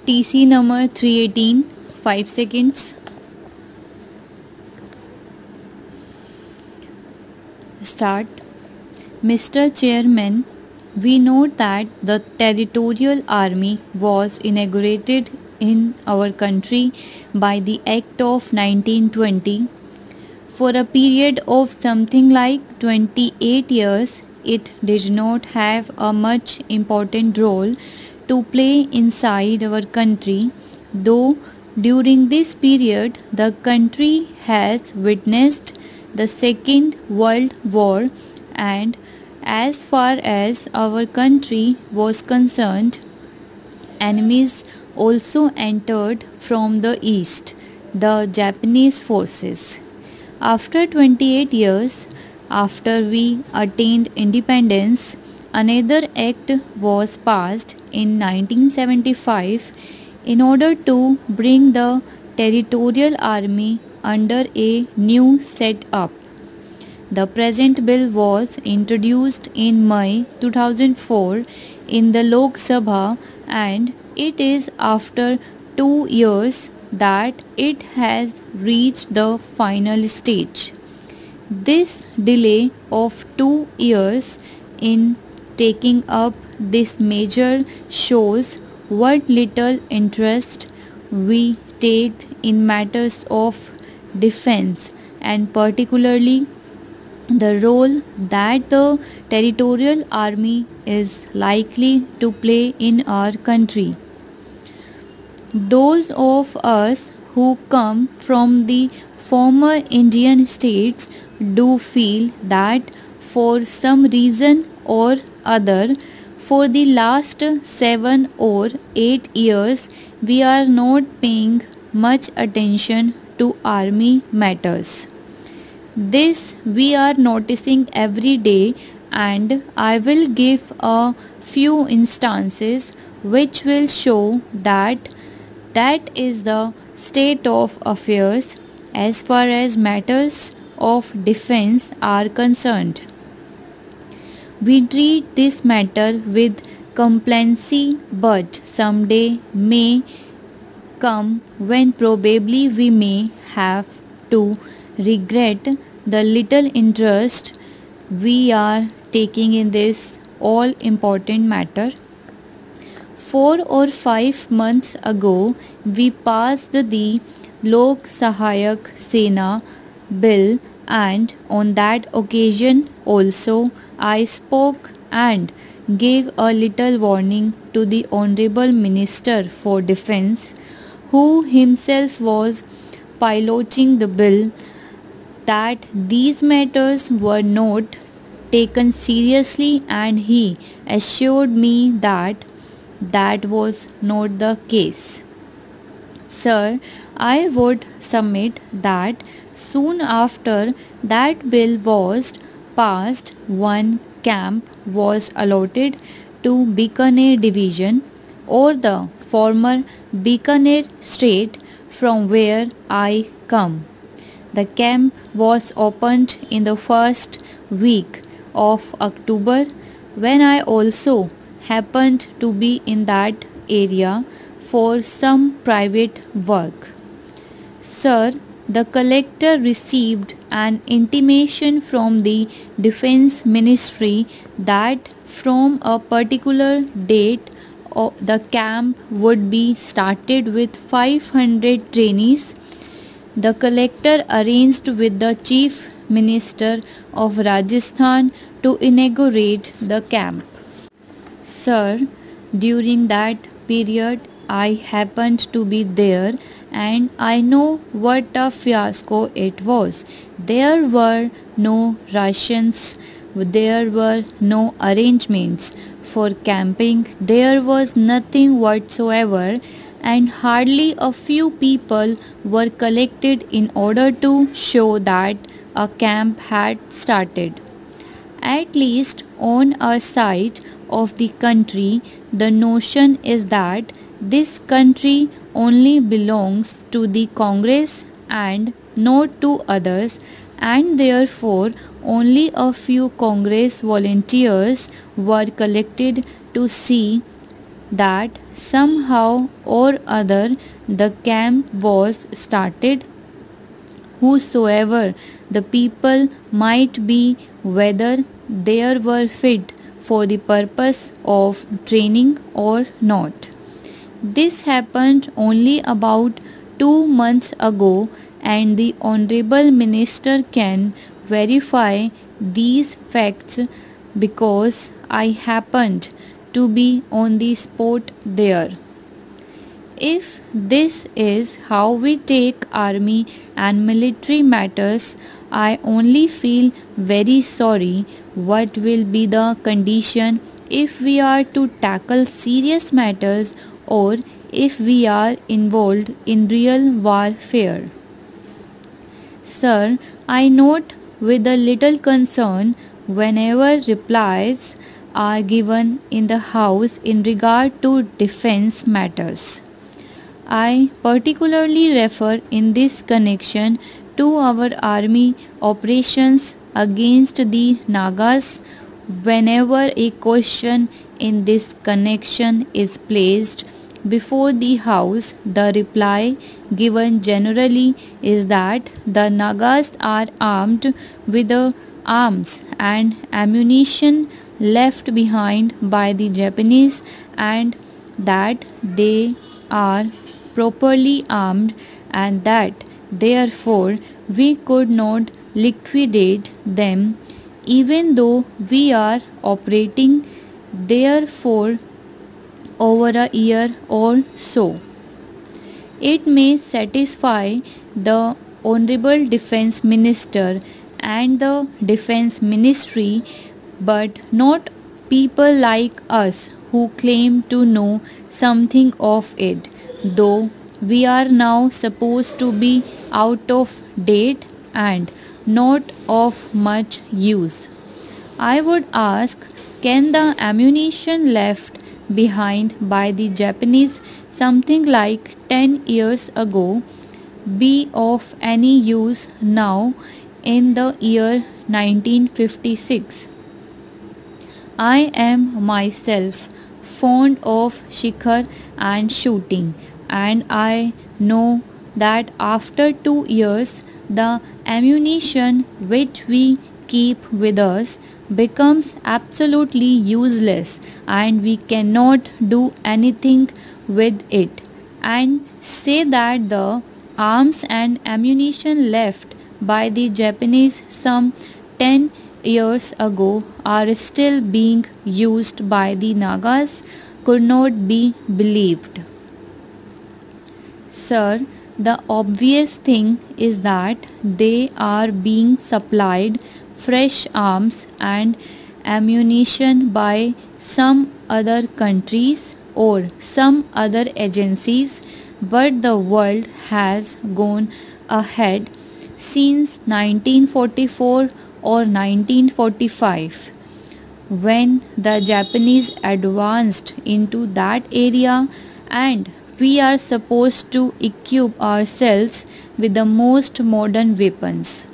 TC number 318, 5 seconds. Start. Mr. Chairman, we note that the Territorial Army was inaugurated in our country by the Act of 1920. For a period of something like 28 years, it did not have a much important role to play inside our country, though during this period the country has witnessed the Second World War, and as far as our country was concerned, enemies also entered from the east, the Japanese forces. After 28 years, after we attained independence, another act was passed in 1975 in order to bring the Territorial Army under a new set-up. The present bill was introduced in May 2004 in the Lok Sabha, and it is after 2 years that it has reached the final stage. This delay of 2 years in taking up this measure shows what little interest we take in matters of defense, and particularly the role that the Territorial Army is likely to play in our country. Those of us who come from the former Indian states do feel that for some reason or other, for the last 7 or 8 years, we are not paying much attention to army matters. This we are noticing every day, and I will give a few instances which will show that that is the state of affairs as far as matters of defense are concerned. We treat this matter with complacency, but someday may come when probably we may have to regret the little interest we are taking in this all important matter. 4 or 5 months ago, we passed the Lok Sahayak Sena bill, and on that occasion also I spoke and gave a little warning to the Honorable Minister for Defence, who himself was piloting the bill, that these matters were not taken seriously, and he assured me that that was not the case. Sir, I would submit that soon after that bill was passed, one camp was allotted to Bikaner Division, or the former Bikaner State, from where I come. The camp was opened in the first week of October, when I also happened to be in that area for some private work. Sir, the collector received an intimation from the Defence Ministry that from a particular date the camp would be started with 500 trainees. The collector arranged with the Chief Minister of Rajasthan to inaugurate the camp. Sir, during that period I happened to be there, and I know what a fiasco it was. There were no rations, there were no arrangements for camping, there was nothing whatsoever, and hardly a few people were collected in order to show that a camp had started. At least on our side of the country, the notion is that this country only belongs to the Congress and not to others, and therefore only a few Congress volunteers were collected to see that somehow or other the camp was started, whosoever the people might be, whether they were fit for the purpose of training or not. This happened only about 2 months ago, and the Honorable Minister can verify these facts because I happened to be on the spot there. If this is how we take army and military matters, I only feel very sorry. What will be the condition if we are to tackle serious matters or if we are involved in real warfare? Sir, I note with a little concern whenever replies are given in the House in regard to defense matters. I particularly refer in this connection to our army operations against the Nagas. Whenever a question in this connection is placed before the House, the reply given generally is that the Nagas are armed with the arms and ammunition left behind by the Japanese, and that they are properly armed, and that therefore we could not liquidate them even though we are operating there for over a year or so. It may satisfy the Honorable Defense Minister and the Defense Ministry, but not people like us who claim to know something of it, though we are now supposed to be out of date and not of much use. I would ask, can the ammunition left behind by the Japanese something like 10 years ago be of any use now in the year 1956? I am myself fond of shikar and shooting, and I know that after 2 years the ammunition which we keep with us becomes absolutely useless and we cannot do anything with it, and say that the arms and ammunition left by the Japanese some 10 years ago are still being used by the Nagas could not be believed. Sir, the obvious thing is that they are being supplied fresh arms and ammunition by some other countries or some other agencies, but the world has gone ahead since 1944 or 1945, when the Japanese advanced into that area, and we are supposed to equip ourselves with the most modern weapons.